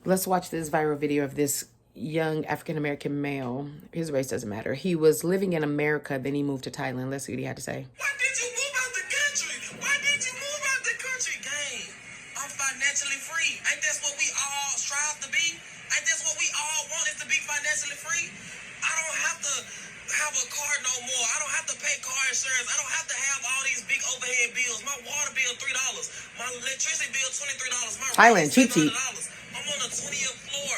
Let's watch this viral video of this young African-American male. His race doesn't matter. He was living in America, then he moved to Thailand. Let's see what he had to say. Why did you move out the country? Why did you move out the country? Gang, I'm financially free. Ain't that's what we all strive to be? Ain't that's what we all want is to be financially free? I don't have to have a car no more. I don't have to pay car insurance. I don't have to have all these big overhead bills. My water bill $3. My electricity bill $23. My Thailand, cheap. I'm on the 20th floor.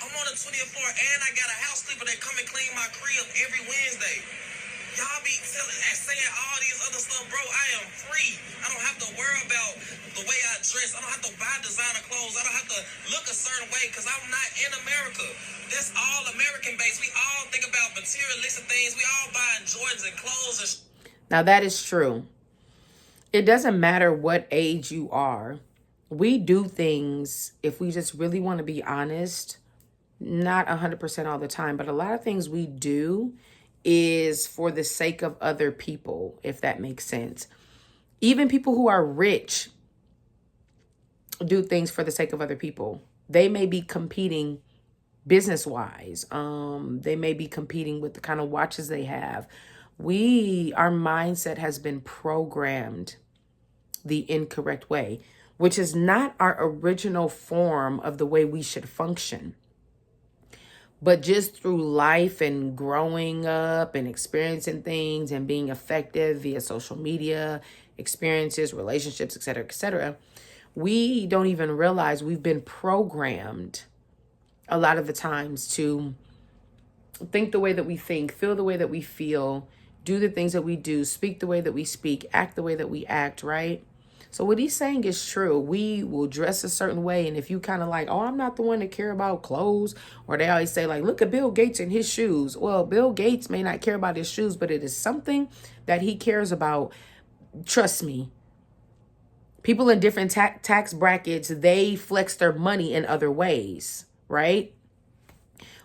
I'm on the 20th floor, and I got a house sleeper that come and clean my crib every Wednesday. Y'all be saying all these other stuff, bro. I am free. I don't have to worry about the way I dress. I don't have to buy designer clothes. I don't have to look a certain way because I'm not in America. That's all American-based. We all think about materialistic things. We all buying Jordans and clothes and Now, that is true. It doesn't matter what age you are. We do things, if we just really want to be honest, not 100% all the time, but a lot of things we do is for the sake of other people, if that makes sense. Even people who are rich do things for the sake of other people. They may be competing business-wise. They may be competing with the kind of watches they have. Our mindset has been programmed the incorrect way, which is not our original form of the way we should function. But just through life and growing up and experiencing things and being effective via social media, experiences, relationships, et cetera, we don't even realize we've been programmed a lot of the times to think the way that we think, feel the way that we feel, do the things that we do, speak the way that we speak, act the way that we act, right? So what he's saying is true. We will dress a certain way. And if you kind of like, oh, I'm not the one to care about clothes, or they always say like, look at Bill Gates and his shoes. Well, Bill Gates may not care about his shoes, but it is something that he cares about. Trust me. People in different tax brackets, they flex their money in other ways, right?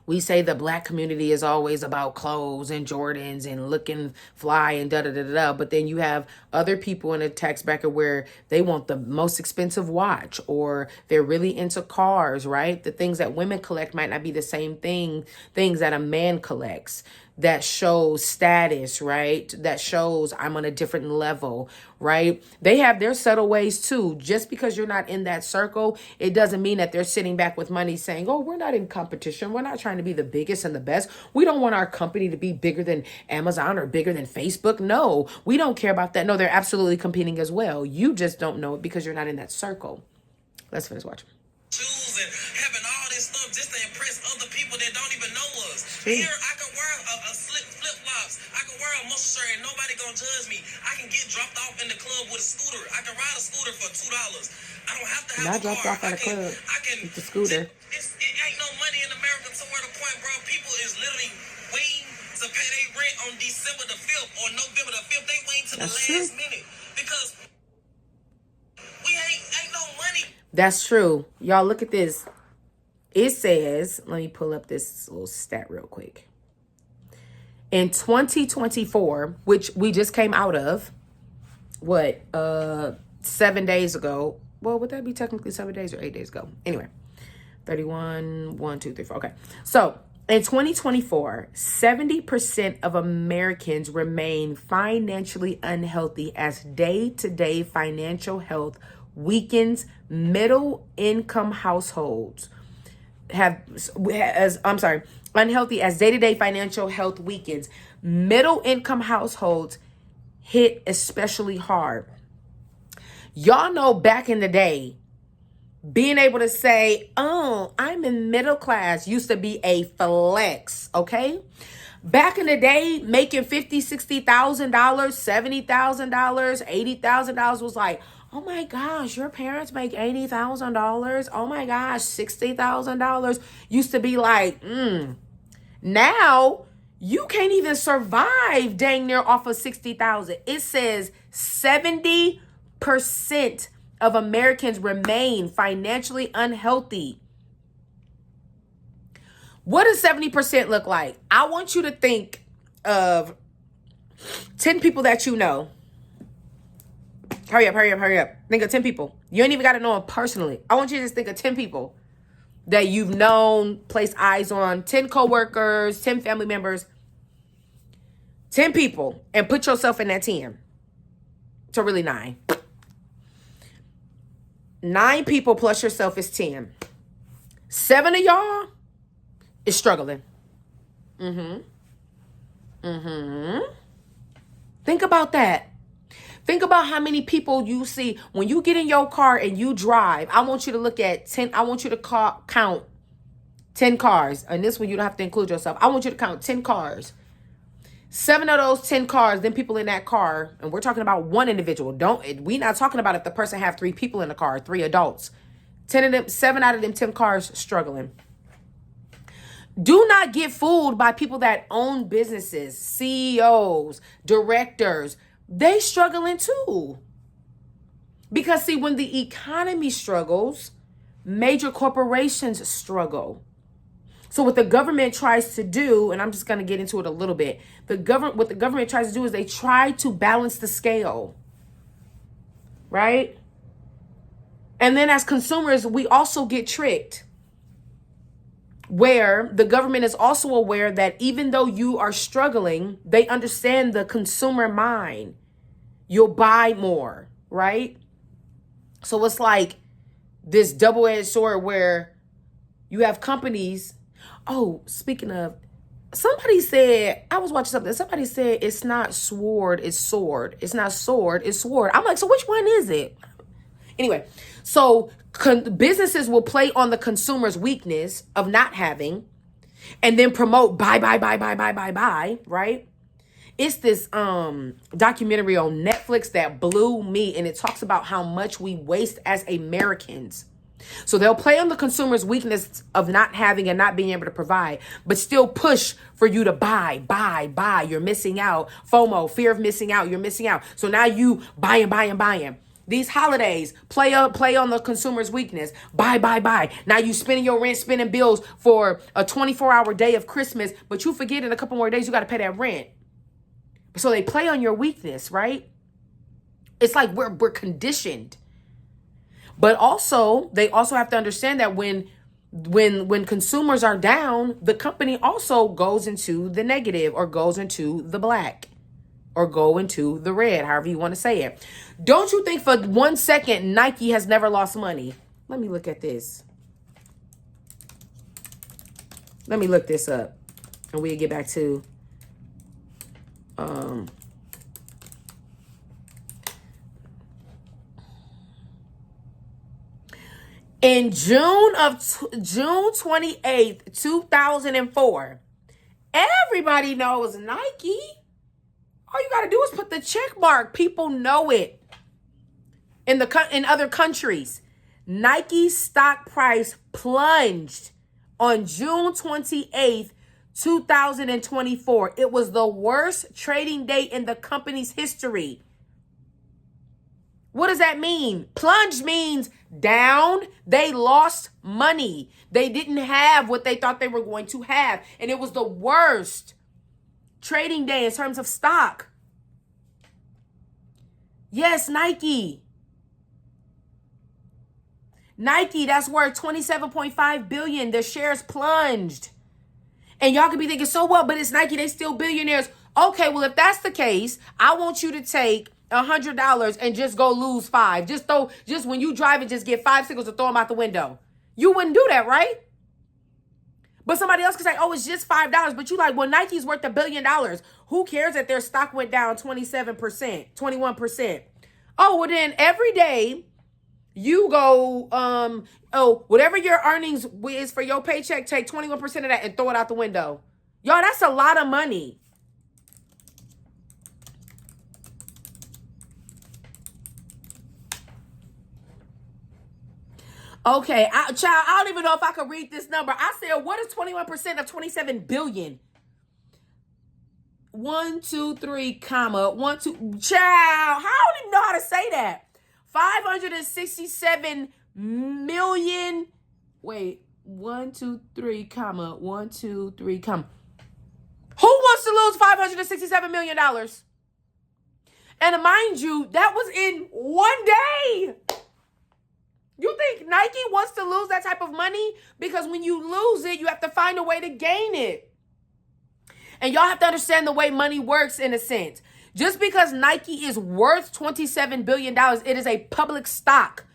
We say the Black community is always about clothes and Jordans and looking fly and da-da-da-da-da. But then you have other people in a tax bracket where they want the most expensive watch, or they're really into cars, right? The things that women collect might not be the same things that a man collects. That shows status, right? That shows I'm on a different level, right? They have their subtle ways too. Just because you're not in that circle, it doesn't mean that they're sitting back with money saying, oh, we're not in competition. We're not trying to be the biggest and the best. We don't want our company to be bigger than Amazon or bigger than Facebook. No, we don't care about that. No, they're absolutely competing as well. You just don't know it because you're not in that circle. Let's finish watching. Shoes and having all this stuff just to impress other people that don't even know us. Here, I can wear flip-flops. I can wear a muscle shirt and nobody gonna judge me. I can get dropped off in the club with a scooter. I can ride a scooter for $2. I don't have to have Not a dropped car. off at a club with the scooter. It ain't no money in America to where the point, bro. People is literally waiting to pay their rent on December the 5th or November the 5th. They waiting to the last minute because we ain't no money. That's true. Y'all look at this. It says, let me pull up this little stat real quick. In 2024, which we just came out of, 7 days ago. Well, would that be technically 7 days or 8 days ago? Anyway, 31, 1, 2, 3, 4. Okay. So in 2024, 70% of Americans remain financially unhealthy as day-to-day financial health weakens. Middle income households unhealthy as day-to-day financial health weakens. Middle income households hit especially hard. Y'all know back in the day, being able to say, oh, I'm in middle class used to be a flex, okay? Back in the day, making $50,000, $60,000, $70,000, $80,000 was like, oh my gosh, your parents make $80,000. Oh my gosh, $60,000 used to be like, Now you can't even survive dang near off of 60,000. It says 70% of Americans remain financially unhealthy. What does 70% look like? I want you to think of 10 people that you know. Hurry up. Think of 10 people. You ain't even got to know them personally. I want you to just think of 10 people. that you've known, placed eyes on, 10 coworkers, 10 family members, 10 people, and put yourself in that 10. So really 9. 9 people plus yourself is 10. 7 of y'all is struggling. Think about that. Think about how many people you see when you get in your car and you drive. I want you to look at 10. I want you to count 10 cars. And this one, you don't have to include yourself. I want you to count 10 cars. 7 of those 10 cars, then people in that car, and we're talking about one individual. We're not talking about if the person have 3 people in the car, 3 adults. 7 out of them 10 cars struggling. Do not get fooled by people that own businesses, CEOs, directors. They struggling too. Because see, when the economy struggles, major corporations struggle. So what the government tries to do, and I'm just going to get into it a little bit. What the government tries to do is they try to balance the scale. Right? And then as consumers, we also get tricked. Where the government is also aware that even though you are struggling, they understand the consumer mind. You'll buy more, right? So it's like this double-edged sword where you have companies. Oh, speaking of, somebody said, I was watching something. Somebody said it's not sword, it's sword. It's not sword, it's sword. I'm like, so which one is it? Anyway, so businesses will play on the consumer's weakness of not having and then promote buy, right? It's this documentary on Netflix that blew me, and it talks about how much we waste as Americans. So they'll play on the consumer's weakness of not having and not being able to provide, but still push for you to buy. You're missing out. FOMO, fear of missing out. You're missing out. So now you buying. These holidays play on the consumer's weakness. Buy. Now you spending your rent, spending bills for a 24-hour day of Christmas, but you forget in a couple more days you got to pay that rent. So they play on your weakness, right? It's like we're conditioned. But also, they also have to understand that when consumers are down, the company also goes into the negative or goes into the black. Or go into the red, however you want to say it. Don't you think for 1 second Nike has never lost money? Let me look at this. Let me look this up. And we'll get back to in June 28th, 2004, everybody knows Nike. All you got to do is put the check mark. People know it. In other countries, Nike's stock price plunged on June 28th, 2024. It was the worst trading day in the company's history. What does that mean? Plunge means down. They lost money. They didn't have what they thought they were going to have. And it was the worst trading day in terms of stock. Yes, Nike, that's worth $27.5 billion. Their shares plunged. And y'all could be thinking, so what? But it's Nike. They still billionaires. Okay, well, if that's the case, I want you to take $100 and just go lose 5. Just when you drive and just get 5 seconds to throw them out the window. You wouldn't do that, right? But somebody else could say, oh, it's just $5. But you like, well, Nike's worth $1 billion. Who cares that their stock went down 27%, 21%? Oh, well then every day you go, whatever your earnings is for your paycheck, take 21% of that and throw it out the window. Y'all, that's a lot of money. Okay, child, I don't even know if I could read this number. I said, what is 21% of 27 billion? 1, 2, 3, comma, 1, 2, child, how do you know how to say that? 567 million, wait, 1, 2, 3, comma, 1, 2, 3, comma. Who wants to lose $567 million? And mind you, that was in one day. You think Nike wants to lose that type of money? Because when you lose it, you have to find a way to gain it. And y'all have to understand the way money works in a sense. Just because Nike is worth $27 billion, it is a public stock.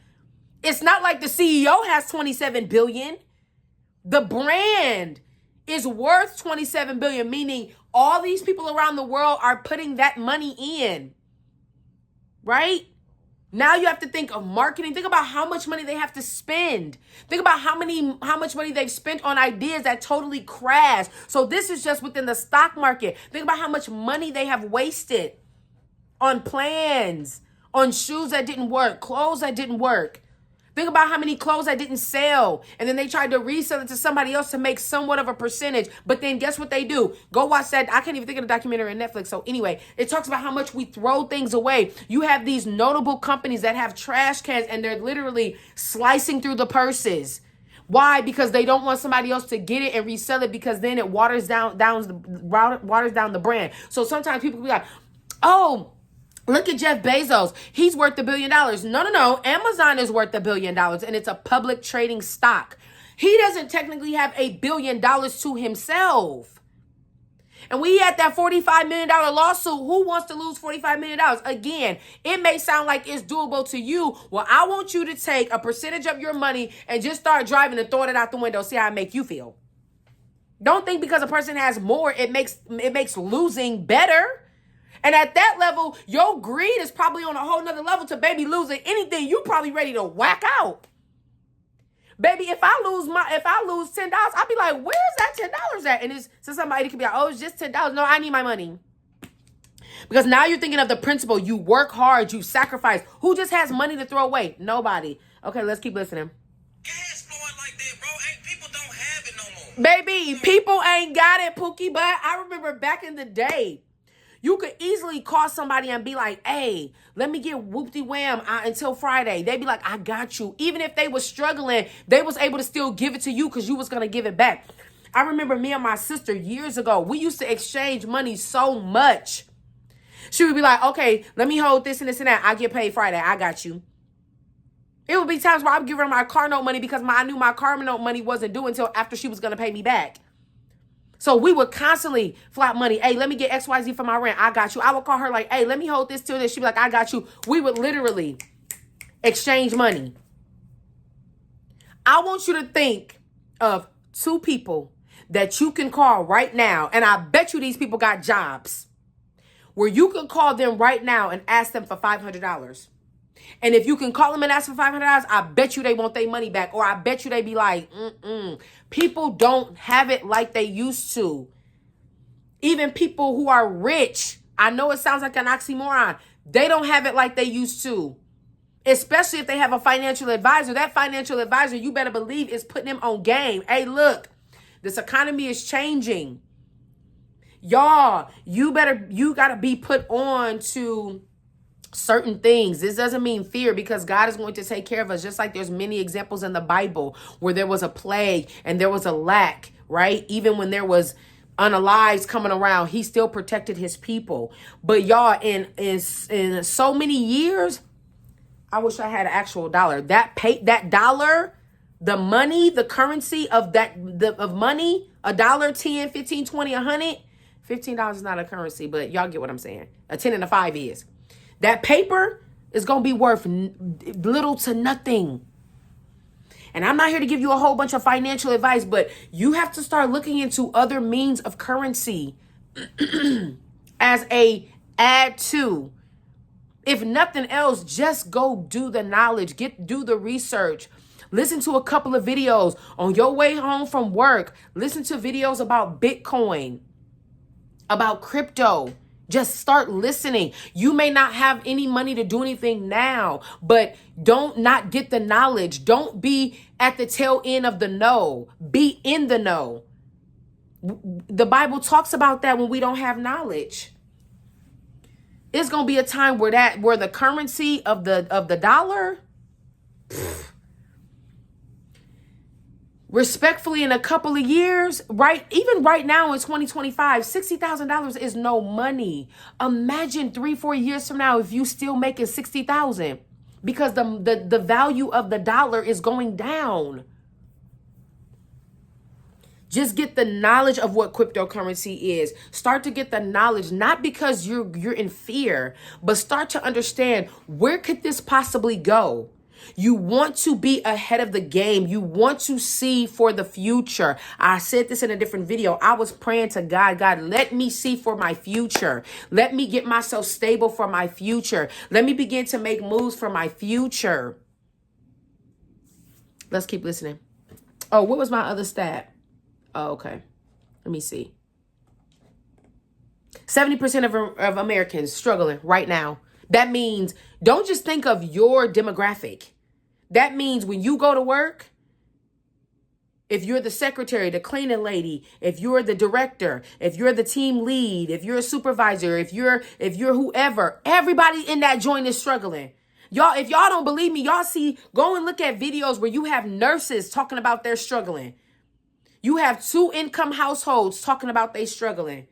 It's not like the CEO has $27 billion. The brand is worth $27 billion, meaning all these people around the world are putting that money in, right? Now you have to think of marketing. Think about how much money they have to spend. Think about how much money they've spent on ideas that totally crash. So this is just within the stock market. Think about how much money they have wasted on plans, on shoes that didn't work, clothes that didn't work. Think about how many clothes that didn't sell, and then they tried to resell it to somebody else to make somewhat of a percentage. But then guess what they do? Go watch that. I can't even think of the documentary on Netflix. So anyway, it talks about how much we throw things away. You have these notable companies that have trash cans, and they're literally slicing through the purses. Why? Because they don't want somebody else to get it and resell it, because then it waters down the brand. So sometimes people can be like, oh, look at Jeff Bezos. He's worth $1 billion. No. Amazon is worth $1 billion, and it's a public trading stock. He doesn't technically have $1 billion to himself. And we had that $45 million lawsuit. Who wants to lose $45 million? Again, it may sound like it's doable to you. Well, I want you to take a percentage of your money and just start driving and throwing it out the window. See how it make you feel. Don't think because a person has more, it makes losing better. And at that level, your greed is probably on a whole nother level to baby losing anything. You probably ready to whack out. Baby, if I lose $10, I'll be like, where's that $10 at? And so somebody could be like, oh, it's just $10. No, I need my money. Because now you're thinking of the principle. You work hard, you sacrifice. Who just has money to throw away? Nobody. Okay, let's keep listening. Cash flowing like that, bro. People don't have it no more. Baby, people ain't got it, Pookie. But I remember back in the day, you could easily call somebody and be like, hey, let me get whoop-de-wham until Friday. They'd be like, I got you. Even if they were struggling, they was able to still give it to you because you was going to give it back. I remember me and my sister years ago, we used to exchange money so much. She would be like, okay, let me hold this and this and that. I get paid Friday. I got you. It would be times where I would give her my car note money because I knew my car note money wasn't due until after she was going to pay me back. So we would constantly flop money. Hey, let me get XYZ for my rent. I got you. I would call her like, hey, let me hold this till this. She'd be like, I got you. We would literally exchange money. I want you to think of 2 people that you can call right now. And I bet you these people got jobs where you can call them right now and ask them for $500. And if you can call them and ask for $500, I bet you they want their money back. Or I bet you they be like, People don't have it like they used to. Even people who are rich, I know it sounds like an oxymoron. They don't have it like they used to. Especially if they have a financial advisor. That financial advisor, you better believe, is putting them on game. Hey, look, this economy is changing. Y'all, you got to be put on to certain things. This doesn't mean fear, because God is going to take care of us. Just like there's many examples in the Bible where there was a plague and there was a lack, right? Even when there was unalives coming around, he still protected his people. But y'all, in so many years, I wish I had an actual dollar. That dollar, the money, the currency of money, $1, 10, 15, 20, 100. $15 is not a currency, but y'all get what I'm saying. A 10 and a 5 is. That paper is going to be worth little to nothing. And I'm not here to give you a whole bunch of financial advice, but you have to start looking into other means of currency as a add to. If nothing else, just go do the knowledge, do the research. Listen to a couple of videos on your way home from work. Listen to videos about Bitcoin, about crypto. Just start listening. You may not have any money to do anything now, but don't not get the knowledge. Don't be at the tail end of the know. Be in the know. The Bible talks about that when we don't have knowledge. It's going to be a time where the currency of the dollar, respectfully, in a couple of years, right? Even right now in 2025, $60,000 is no money. Imagine 3-4 years from now if you still making $60,000. because the value of the dollar is going down. Just get the knowledge of what cryptocurrency is. Start to get the knowledge, not because you're in fear, but start to understand, where could this possibly go? You want to be ahead of the game. You want to see for the future. I said this in a different video. I was praying to God, God, let me see for my future. Let me get myself stable for my future. Let me begin to make moves for my future. Let's keep listening. Oh, what was my other stat? Oh, okay. Let me see. 70% of Americans struggling right now. That means, don't just think of your demographic. That means when you go to work, if you're the secretary, the cleaning lady, if you're the director, if you're the team lead, if you're a supervisor, if you're whoever, everybody in that joint is struggling. Y'all, if y'all don't believe me, y'all go and look at videos where you have nurses talking about they're struggling. You have 2-income households talking about they struggling.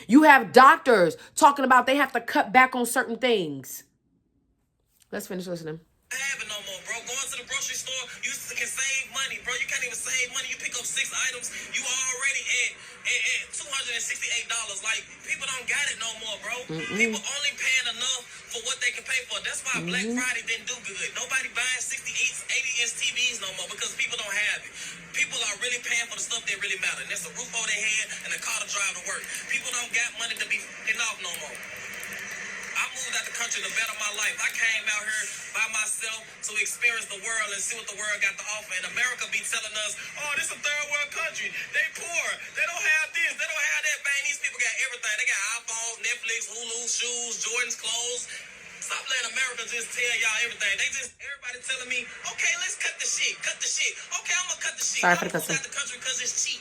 You have doctors talking about they have to cut back on certain things. Let's finish listening. Have it no more, bro. Going to the grocery store, you can save money, bro. You can't even save money. You pick up 6 items, you already at $268. Like, people don't got it no more, bro. People only paying enough for what they can pay for. That's why Black Friday didn't do good. Nobody buying 60, 80-inch TVs no more because people don't have it. People are really paying for the stuff that really matter. And that's a roof over their head and a car to drive to work. People don't got money to be f***ing off no more. I moved out the country to better my life. I came out here by myself to experience the world and see what the world got to offer. And America be telling us, oh, this is a third world country. They poor. They don't have this. They don't have that. Man, these people got everything. They got iPhones, Netflix, Hulu, shoes, Jordan's clothes. Stop letting America just tell y'all everything. Everybody telling me, okay, let's cut the shit. Cut the shit. Okay, I'm going to cut the shit. Sorry I for the moved out the country because it's cheap.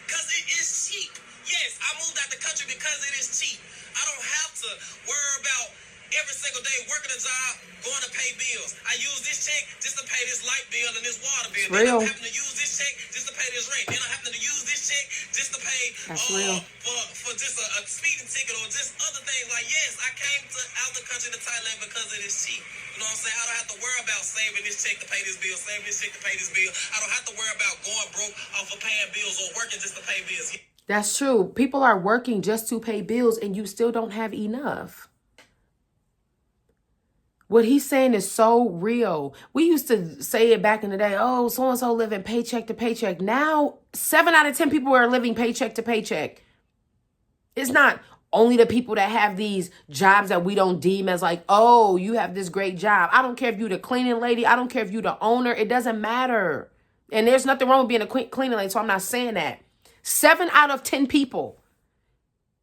Because it is cheap. Yes, I moved out the country because it is cheap. I don't have to worry about every single day working a job, going to pay bills. I use this check just to pay this light bill and this water bill. Then I'm having to use this check just to pay this rent. Then I'm having to use this check just to pay for just a speeding ticket or just other things. Like, yes, I came out the country to Thailand because it is cheap. You know what I'm saying? I don't have to worry about saving this check to pay this bill, saving this check to pay this bill. I don't have to worry about going broke off of paying bills or working just to pay bills. That's true. People are working just to pay bills and you still don't have enough. What he's saying is so real. We used to say it back in the day, oh, so-and-so living paycheck to paycheck. Now, 7 out of 10 people are living paycheck to paycheck. It's not only the people that have these jobs that we don't deem as like, oh, you have this great job. I don't care if you're the cleaning lady. I don't care if you're the owner. It doesn't matter. And there's nothing wrong with being a cleaning lady, so I'm not saying that. 7 out of 10 people.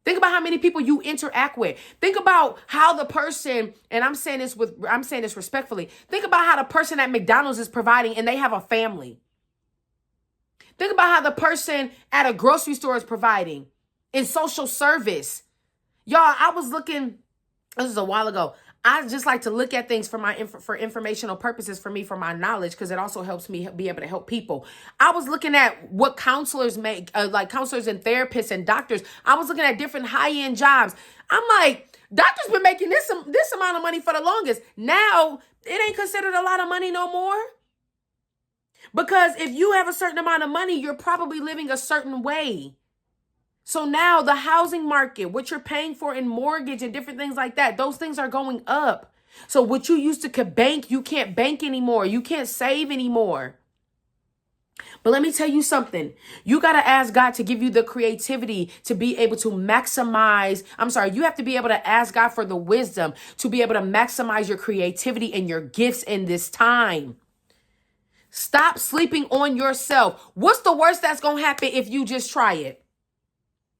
Think about how many people you interact with. Think about how the person, and I'm saying this respectfully. Think about how the person at McDonald's is providing and they have a family. Think about how the person at a grocery store is providing in social service. Y'all, I was looking, this was a while ago. I just like to look at things for informational purposes for me, for my knowledge, because it also helps me be able to help people. I was looking at what counselors make, like counselors and therapists and doctors. I was looking at different high-end jobs. I'm like, doctors been making this amount of money for the longest. Now, it ain't considered a lot of money no more. Because if you have a certain amount of money, you're probably living a certain way. So now the housing market, what you're paying for in mortgage and different things like that, those things are going up. So what you used to could bank, you can't bank anymore. You can't save anymore. But let me tell you something. You got to ask God to give you the creativity to be able to maximize. You have to be able to ask God for the wisdom to be able to maximize your creativity and your gifts in this time. Stop sleeping on yourself. What's the worst that's going to happen if you just try it?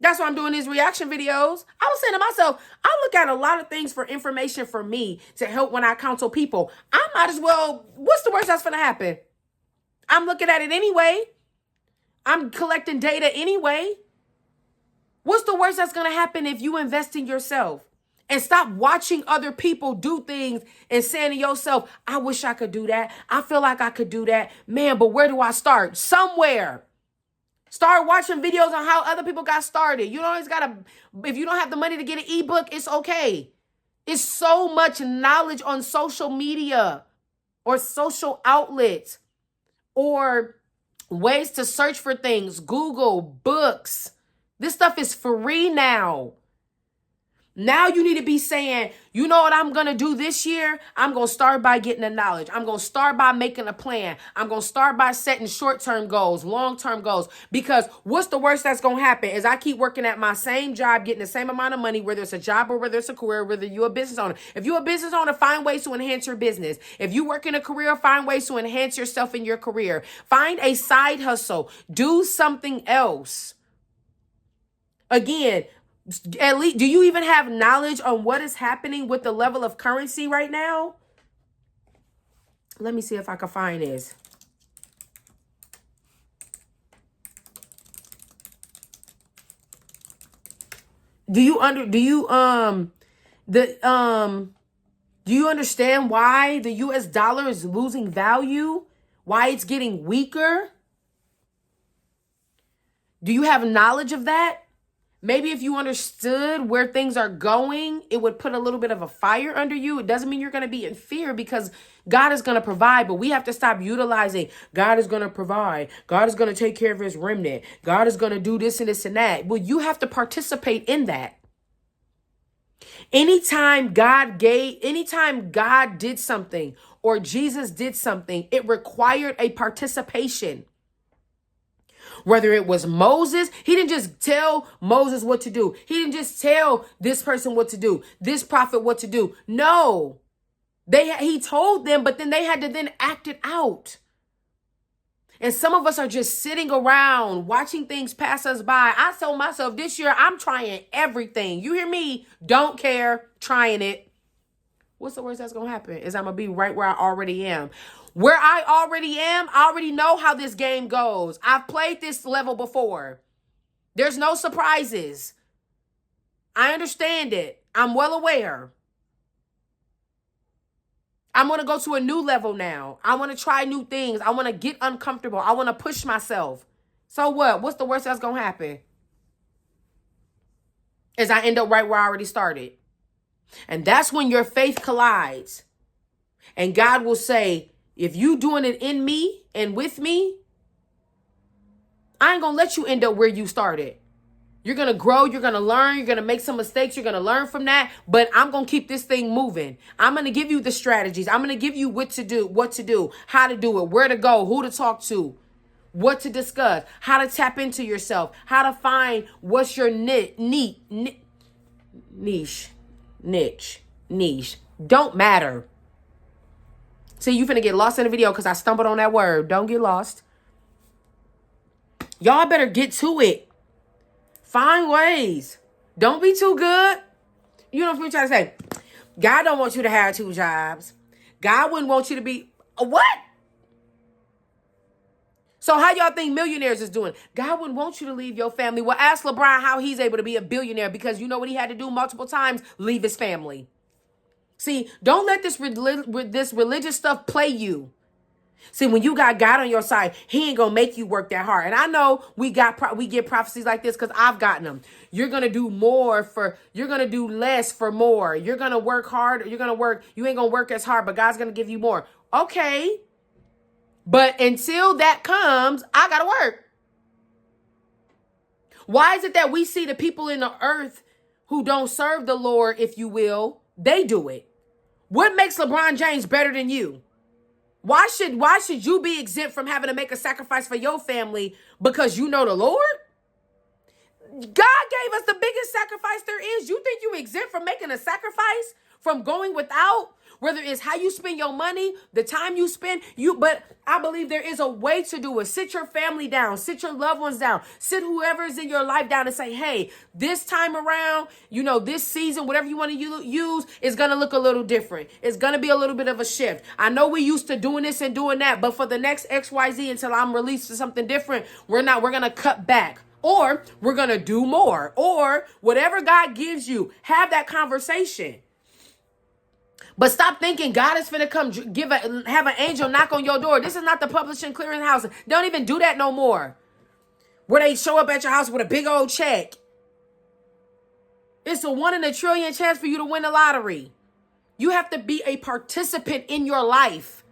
That's why I'm doing these reaction videos. I was saying to myself, I look at a lot of things for information for me to help when I counsel people. I might as well, what's the worst that's going to happen? I'm looking at it anyway. I'm collecting data anyway. What's the worst that's going to happen if you invest in yourself? And stop watching other people do things and saying to yourself, I wish I could do that. I feel like I could do that. Man, but where do I start? Somewhere. Start watching videos on how other people got started. You don't always if you don't have the money to get an ebook, it's okay. It's so much knowledge on social media. or social outlets or ways to search for things, Google, books. This stuff is free now. Now you need to be saying, you know what I'm going to do this year? I'm going to start by getting the knowledge. I'm going to start by making a plan. I'm going to start by setting short-term goals, long-term goals. Because what's the worst that's going to happen is I keep working at my same job, getting the same amount of money, whether it's a job or whether it's a career, whether you're a business owner. If you're a business owner, find ways to enhance your business. If you work in a career, find ways to enhance yourself in your career. Find a side hustle. Do something else. Again, at least, do you even have knowledge on what is happening with the level of currency right now? Let me see if I can find this. Do you understand why the US dollar is losing value? Why it's getting weaker? Do you have knowledge of that? Maybe if you understood where things are going, it would put a little bit of a fire under you. It doesn't mean you're going to be in fear because God is going to provide, but we have to stop utilizing God is going to provide. God is going to take care of his remnant. God is going to do this and this and that. Well, you have to participate in that. Anytime God did something or Jesus did something, it required a participation. Whether it was Moses, he didn't just tell Moses what to do. He didn't just tell this person what to do, this prophet what to do. No, he told them, but then they had to then act it out. And some of us are just sitting around watching things pass us by. I told myself this year, I'm trying everything. You hear me? Don't care. Trying it. What's the worst that's going to happen is I'm going to be right where I already am. Where I already am, I already know how this game goes. I've played this level before. There's no surprises. I understand it. I'm well aware. I'm going to go to a new level now. I want to try new things. I want to get uncomfortable. I want to push myself. So what? What's the worst that's going to happen? Is I end up right where I already started. And that's when your faith collides. And God will say, if you doing it in me and with me, I ain't going to let you end up where you started. You're going to grow. You're going to learn. You're going to make some mistakes. You're going to learn from that. But I'm going to keep this thing moving. I'm going to give you the strategies. I'm going to give you what to do, how to do it, where to go, who to talk to, what to discuss, how to tap into yourself, how to find what's your niche. Don't matter. See, you finna get lost in the video because I stumbled on that word. Don't get lost. Y'all better get to it. Find ways. Don't be too good. You know what I'm trying to say? God don't want you to have 2 jobs. God wouldn't want you to be what? So how y'all think millionaires is doing? God wouldn't want you to leave your family. Well, ask LeBron how he's able to be a billionaire because you know what he had to do multiple times? Leave his family. See, don't let this religious stuff play you. See, when you got God on your side, he ain't going to make you work that hard. And I know we get prophecies like this because I've gotten them. You're going to do you're going to do less for more. You're going to work hard. You ain't going to work as hard, but God's going to give you more. Okay. But until that comes, I got to work. Why is it that we see the people in the earth who don't serve the Lord, if you will, they do it? What makes LeBron James better than you? Why should you be exempt from having to make a sacrifice for your family because you know the Lord? God gave us the biggest sacrifice there is. You think you exempt from making a sacrifice, from going without? Whether it's how you spend your money, the time you spend, but I believe there is a way to do it. Sit your family down, sit your loved ones down, sit whoever is in your life down and say, hey, this time around, this season, whatever you want to use is going to look a little different. It's going to be a little bit of a shift. I know we used to doing this and doing that, but for the next XYZ until I'm released to something different, we're going to cut back. Or we're going to do more. Or whatever God gives you, have that conversation. But stop thinking God is finna come have an angel knock on your door. This is not the publishing clearinghouse. Don't even do that no more. Where they show up at your house with a big old check. It's a 1 in a trillion chance for you to win the lottery. You have to be a participant in your life.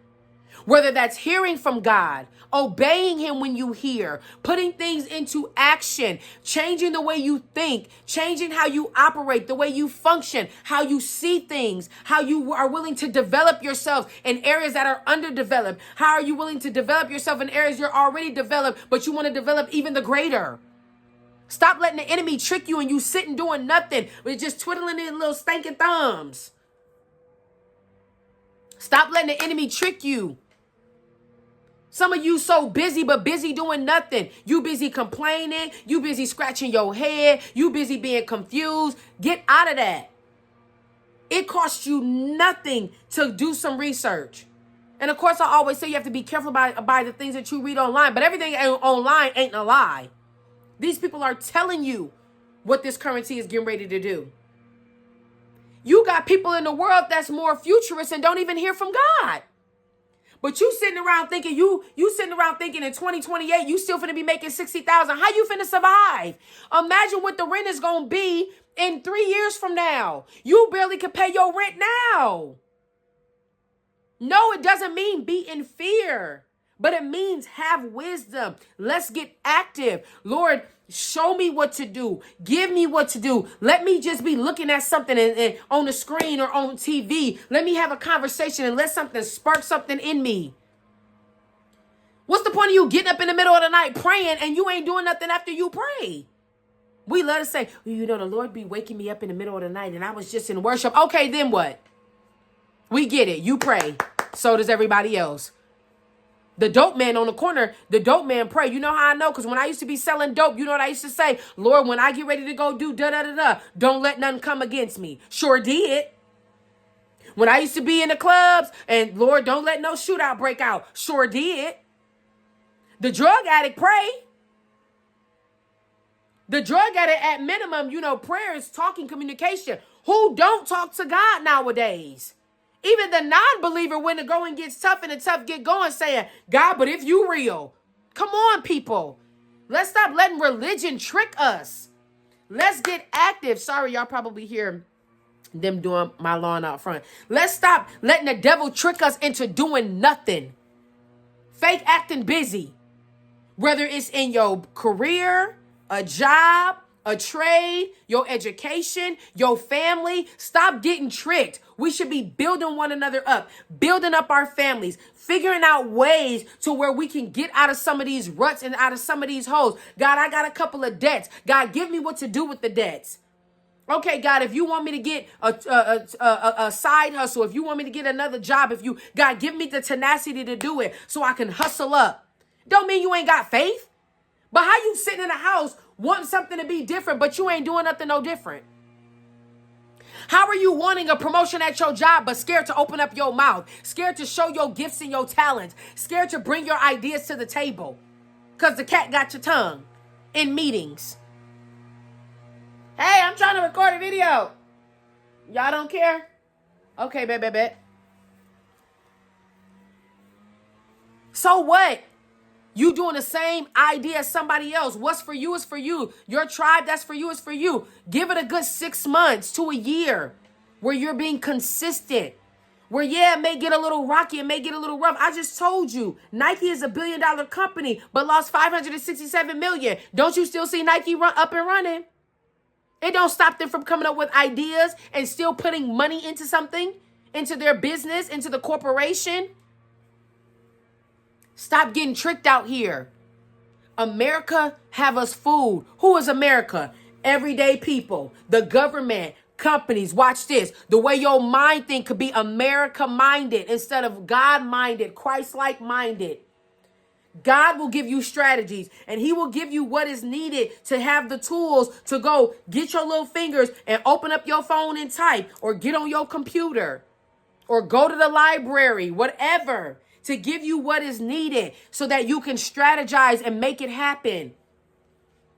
Whether that's hearing from God, obeying him when you hear, putting things into action, changing the way you think, changing how you operate, the way you function, how you see things, how you are willing to develop yourself in areas that are underdeveloped. How are you willing to develop yourself in areas you're already developed, but you want to develop even the greater? Stop letting the enemy trick you and you sitting doing nothing, but just twiddling in little stinking thumbs. Stop letting the enemy trick you. Some of you so busy, but busy doing nothing. You busy complaining. You busy scratching your head. You busy being confused. Get out of that. It costs you nothing to do some research. And of course, I always say you have to be careful by the things that you read online. But everything online ain't a lie. These people are telling you what this currency is getting ready to do. You got people in the world that's more futurist and don't even hear from God. But you sitting around thinking you sitting around thinking in 2028 you still finna be making 60,000. How you finna survive? Imagine what the rent is gonna be in 3 years from now. You barely can pay your rent now. No, it doesn't mean be in fear, but it means have wisdom. Let's get active. Lord, show me what to do. Give me what to do. Let me just be looking at something and on the screen or on TV. Let me have a conversation and let something spark something in me. What's the point of you getting up in the middle of the night praying and you ain't doing nothing after you pray? We love to say, well, the Lord be waking me up in the middle of the night and I was just in worship. Okay, then what? We get it. You pray. So does everybody else. The dope man on the corner, the dope man pray. You know how I know? Because when I used to be selling dope, you know what I used to say? Lord, when I get ready to go do da-da-da-da, don't let nothing come against me. Sure did. When I used to be in the clubs, and Lord, don't let no shootout break out. Sure did. The drug addict pray. The drug addict at minimum, prayer is talking communication. Who don't talk to God nowadays? Even the non-believer, when the going gets tough and the tough get going, saying, God, but if you real, come on, people. Let's stop letting religion trick us. Let's get active. Sorry, y'all probably hear them doing my lawn out front. Let's stop letting the devil trick us into doing nothing. Fake acting busy. Whether it's in your career, a job, a trade, your education, your family. Stop getting tricked. We should be building one another up, building up our families, figuring out ways to where we can get out of some of these ruts and out of some of these holes. God, I got a couple of debts. God, give me what to do with the debts. Okay, God, if you want me to get a side hustle, if you want me to get another job, God, give me the tenacity to do it so I can hustle up. Don't mean you ain't got faith. But how you sitting in a house wanting something to be different, but you ain't doing nothing no different? How are you wanting a promotion at your job, but scared to open up your mouth, scared to show your gifts and your talents, scared to bring your ideas to the table because the cat got your tongue in meetings? Hey, I'm trying to record a video. Y'all don't care? Okay, bet. So what? You doing the same idea as somebody else. What's for you is for you. Your tribe, that's for you, is for you. Give it a good 6 months to a year where you're being consistent. Where, it may get a little rocky, it may get a little rough. I just told you, Nike is $1 billion company, but lost $567 million. Don't you still see Nike up and running? It don't stop them from coming up with ideas and still putting money into something, into their business, into the corporation. Stop getting tricked out here. America have us fooled. Who is America? Everyday people, the government, companies. Watch this. The way your mind think could be America-minded instead of God-minded, Christ-like minded. God will give you strategies and he will give you what is needed to have the tools to go get your little fingers and open up your phone and type, or get on your computer, or go to the library, whatever, to give you what is needed so that you can strategize and make it happen.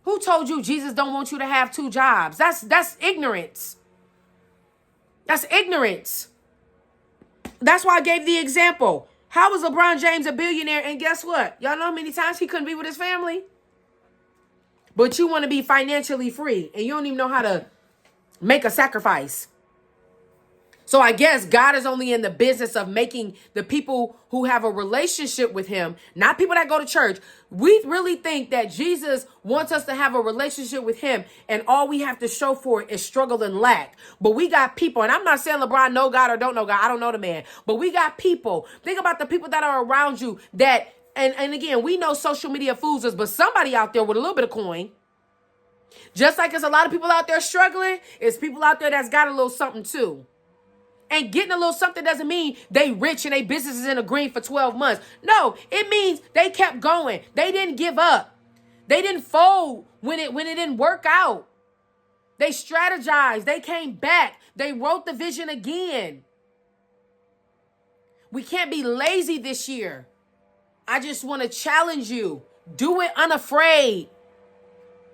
Who told you Jesus don't want you to have 2 jobs? That's ignorance. That's ignorance. That's why I gave the example. How was LeBron James a billionaire? And guess what? Y'all know how many times he couldn't be with his family? But you want to be financially free and you don't even know how to make a sacrifice. So I guess God is only in the business of making the people who have a relationship with him, not people that go to church. We really think that Jesus wants us to have a relationship with him, and all we have to show for it is struggle and lack. But we got people, and I'm not saying LeBron know God or don't know God. I don't know the man. But we got people. Think about the people that are around you that, and again, we know social media fools us, but somebody out there with a little bit of coin, just like there's a lot of people out there struggling, it's people out there that's got a little something too. And getting a little something doesn't mean they rich and they business is in the green for 12 months. No, it means they kept going. They didn't give up. They didn't fold when it didn't work out. They strategized. They came back. They wrote the vision again. We can't be lazy this year. I just want to challenge you. Do it unafraid.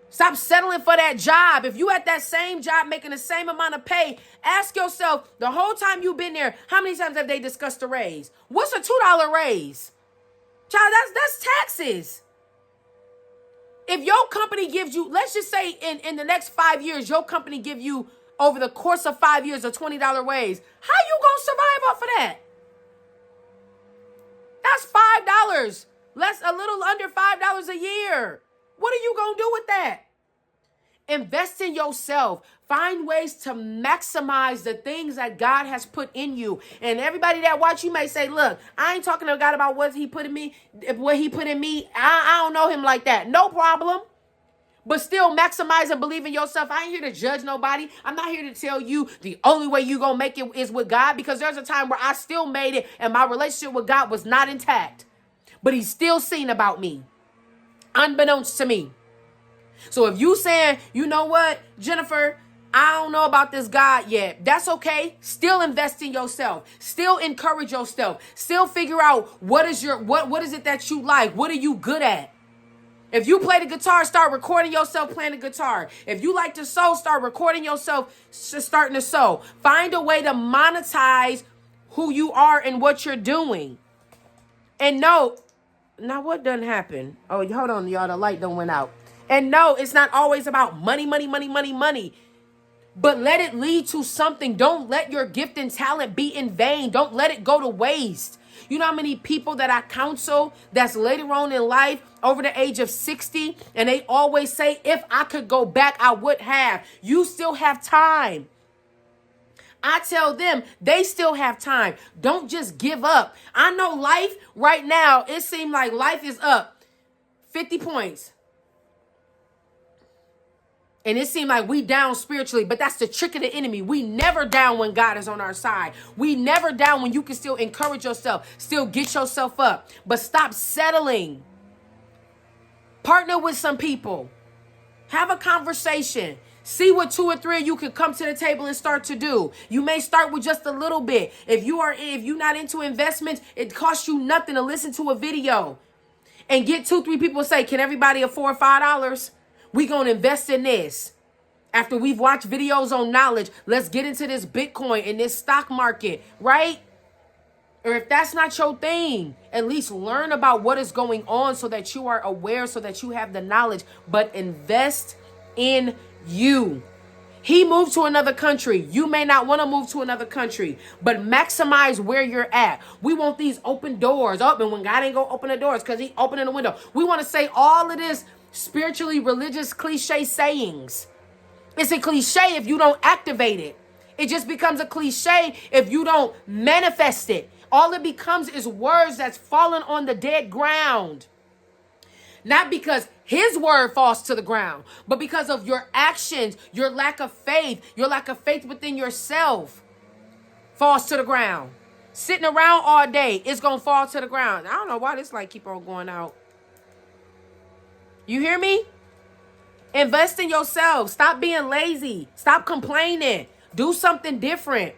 Stop settling for that job. If you at that same job making the same amount of pay, ask yourself, the whole time you've been there, how many times have they discussed a raise? What's a $2 raise? Child, that's taxes. If your company gives you, let's just say in the next 5 years, your company give you over the course of 5 years a $20 raise, how you gonna survive off of that? That's $5. A little under $5 a year. What are you gonna do with that? Invest in yourself. Find ways to maximize the things that God has put in you. And everybody that watch you may say, look, I ain't talking to God about what he put in me. I don't know him like that. No problem. But still maximize and believe in yourself. I ain't here to judge nobody. I'm not here to tell you the only way you gonna make it is with God, because there's a time where I still made it and my relationship with God was not intact. But he's still seen about me, unbeknownst to me. So if you saying, you know what, Jennifer, I don't know about this God yet, that's okay. Still invest in yourself. Still encourage yourself. Still figure out what is it that you like? What are you good at? If you play the guitar, start recording yourself playing the guitar. If you like to sew, start recording yourself starting to sew. Find a way to monetize who you are and what you're doing. And no, now what done happen? Oh, hold on, y'all. The light done went out. And no, it's not always about money. But let it lead to something. Don't let your gift and talent be in vain. Don't let it go to waste. You know how many people that I counsel that's later on in life, over the age of 60, and they always say, if I could go back, I would have. You still have time. I tell them they still have time. Don't just give up. I know life right now, it seems like life is up 50 points. And it seemed like we down spiritually, but that's the trick of the enemy. We never down when God is on our side. We never down when you can still encourage yourself, still get yourself up. But stop settling. Partner with some people. Have a conversation. See what 2 or 3 of you can come to the table and start to do. You may start with just a little bit. If you're not into investments, it costs you nothing to listen to a video. And get 2-3 people to say, can everybody afford $5? We gonna invest in this. After we've watched videos on knowledge, let's get into this Bitcoin and this stock market, right? Or if that's not your thing, at least learn about what is going on so that you are aware, so that you have the knowledge, but invest in you. He moved to another country. You may not want to move to another country, but maximize where you're at. We want these open doors open when God ain't gonna open the doors because he opening the window. We want to say all of this spiritually religious cliche sayings. It's a cliche if you don't activate it. It just becomes a cliche if you don't manifest it. All it becomes is words that's fallen on the dead ground. Not because his word falls to the ground, but because of your actions, your lack of faith within yourself falls to the ground. Sitting around all day, it's going to fall to the ground. I don't know why this light keep on going out. You hear me? Invest in yourself. Stop being lazy. Stop complaining. Do something different.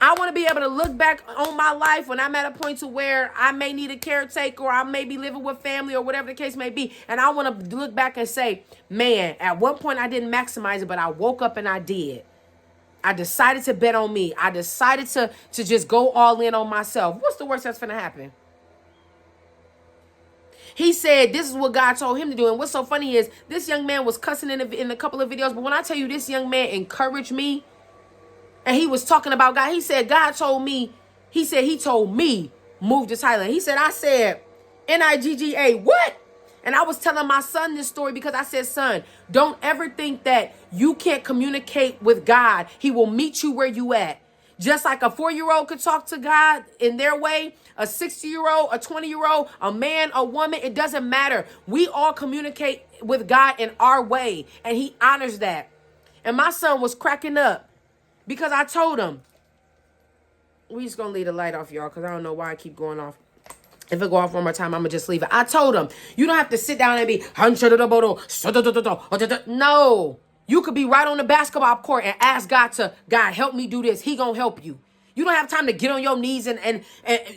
I want to be able to look back on my life when I'm at a point to where I may need a caretaker or I may be living with family or whatever the case may be. And I want to look back and say, man, at one point I didn't maximize it, but I woke up and I did. I decided to bet on me. I decided to just go all in on myself. What's the worst that's going to happen? He said this is what God told him to do. And what's so funny is this young man was cussing in a couple of videos. But when I tell you this young man encouraged me, And he was talking about God. He said, God told me, he told me, move to Thailand. He said, I said, Nigga, what? And I was telling my son this story because I said, son, don't ever think that you can't communicate with God. He will meet you where you at. Just like a 4-year-old could talk to God in their way, a 60-year-old, a 20-year-old, a man, a woman, it doesn't matter. We all communicate with God in our way, and he honors that. And my son was cracking up because I told him, we just going to leave the light off, y'all, because I don't know why I keep going off. If it go off one more time, I'm going to just leave it. I told him, you don't have to sit down and be, no. You could be right on the basketball court and ask God, help me do this. He going to help you. You don't have time to get on your knees and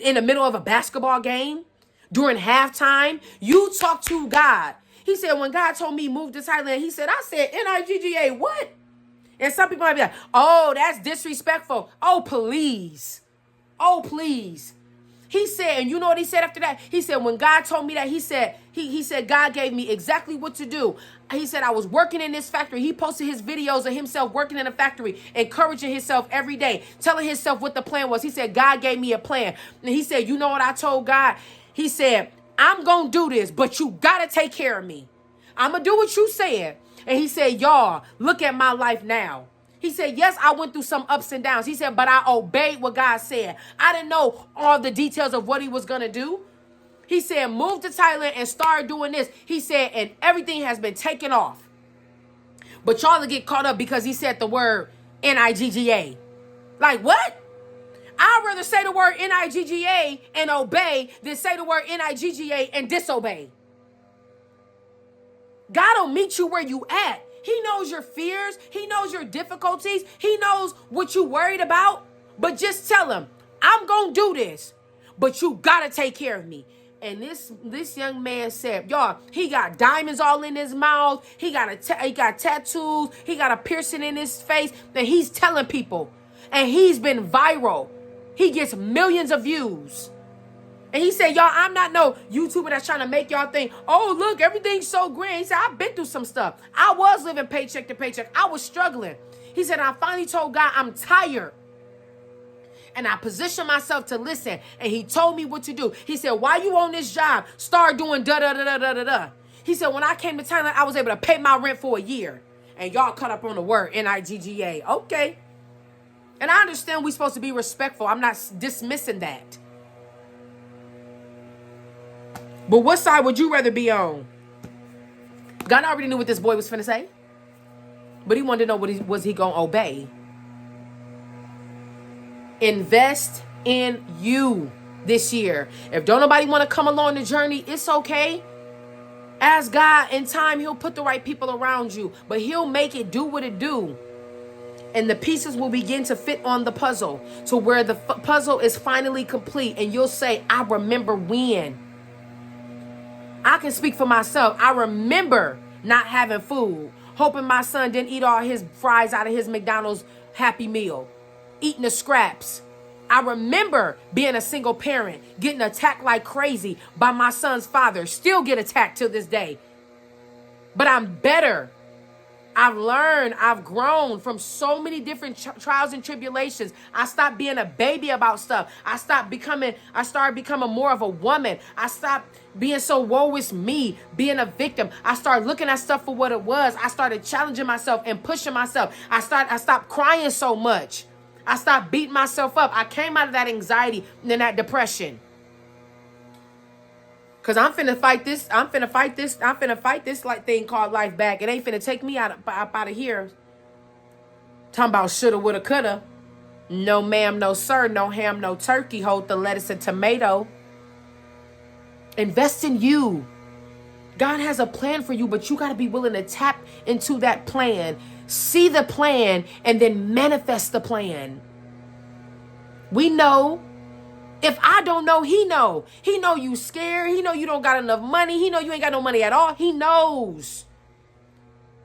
in the middle of a basketball game during halftime. You talk to God. He said, when God told me move to Thailand, he said, I said, Nigga, what? And some people might be like, oh, that's disrespectful. Oh, please. Oh, please. He said, and you know what he said after that? He said, when God told me that, he said, God gave me exactly what to do. He said, I was working in this factory. He posted his videos of himself working in a factory, encouraging himself every day, telling himself what the plan was. He said, God gave me a plan. And he said, you know what I told God? He said, I'm going to do this, but you got to take care of me. I'm going to do what you said. And he said, y'all, look at my life now. He said, yes, I went through some ups and downs. He said, but I obeyed what God said. I didn't know all the details of what he was going to do. He said, move to Thailand and start doing this. He said, and everything has been taken off. But y'all get caught up because he said the word Nigga. Like, what? I'd rather say the word Nigga and obey than say the word Nigga and disobey. God will meet you where you at. He knows your fears. He knows your difficulties. He knows what you worried about. But just tell him, I'm going to do this. But you got to take care of me. And this young man said, y'all, he got diamonds all in his mouth. He got tattoos. He got a piercing in his face. And he's telling people. And he's been viral. He gets millions of views. And he said, y'all, I'm not no YouTuber that's trying to make y'all think, oh, look, everything's so grand. He said, I've been through some stuff. I was living paycheck to paycheck. I was struggling. He said, I finally told God I'm tired. And I positioned myself to listen. And he told me what to do. He said, while you on this job, start doing da-da-da-da-da-da-da. He said, when I came to Thailand, I was able to pay my rent for a year. And y'all cut up on the word Nigga. Okay. And I understand we're supposed to be respectful. I'm not dismissing that. But what side would you rather be on? God already knew what this boy was finna say. But he wanted to know was he going to obey. Invest in you this year. If don't nobody want to come along the journey, it's okay. Ask God in time, he'll put the right people around you. But he'll make it do what it do. And the pieces will begin to fit on the puzzle to where the puzzle is finally complete. And you'll say, I remember when. I can speak for myself. I remember not having food, hoping my son didn't eat all his fries out of his McDonald's Happy Meal, eating the scraps. I remember being a single parent, getting attacked like crazy by my son's father, still get attacked to this day. But I'm better. I've learned, I've grown from so many different trials and tribulations. I stopped being a baby about stuff. I started becoming more of a woman. I stopped being so woe is me, being a victim. I started looking at stuff for what it was. I started challenging myself and pushing myself. I stopped crying so much. I stopped beating myself up. I came out of that anxiety and that depression. Cause I'm finna fight this like thing called life back. It ain't finna take me out of here. Talking about shoulda, woulda, coulda. No ma'am, no sir, no ham, no turkey. Hold the lettuce and tomato. Invest in you. God has a plan for you, but you gotta be willing to tap into that plan. See the plan and then manifest the plan. We know. If I don't know, he know. He know you scared. He know you don't got enough money. He know you ain't got no money at all. He knows.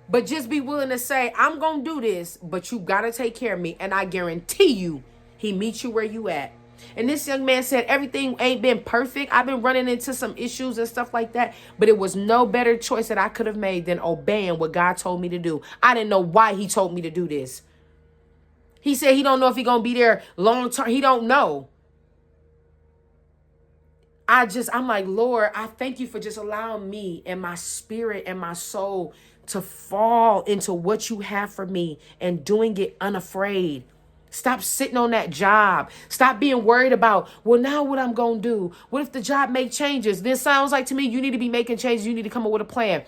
But just be willing to say, I'm going to do this, but you got to take care of me. And I guarantee you, he meets you where you at. And this young man said, everything ain't been perfect. I've been running into some issues and stuff like that. But it was no better choice that I could have made than obeying what God told me to do. I didn't know why he told me to do this. He said he don't know if he gonna be there long term. He don't know. I'm like, Lord, I thank you for just allowing me and my spirit and my soul to fall into what you have for me and doing it unafraid. Stop sitting on that job. Stop being worried about, well, now what I'm going to do? What if the job make changes? This sounds like to me, you need to be making changes. You need to come up with a plan.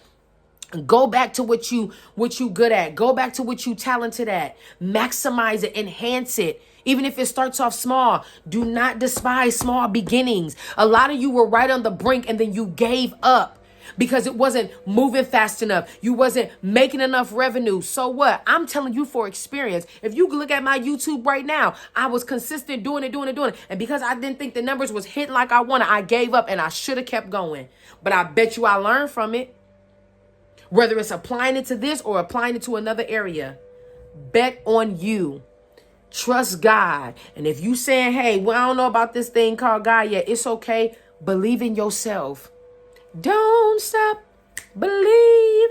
Go back to what you good at. Go back to what you talented at. Maximize it, enhance it. Even if it starts off small, do not despise small beginnings. A lot of you were right on the brink and then you gave up because it wasn't moving fast enough. You wasn't making enough revenue. So what? I'm telling you for experience. If you look at my YouTube right now, I was consistent doing it. And because I didn't think the numbers was hitting like I wanted, I gave up and I should have kept going. But I bet you I learned from it. Whether it's applying it to this or applying it to another area, bet on you. Trust God. And if you saying, hey, well, I don't know about this thing called God yet, it's okay. Believe in yourself. Don't stop believing.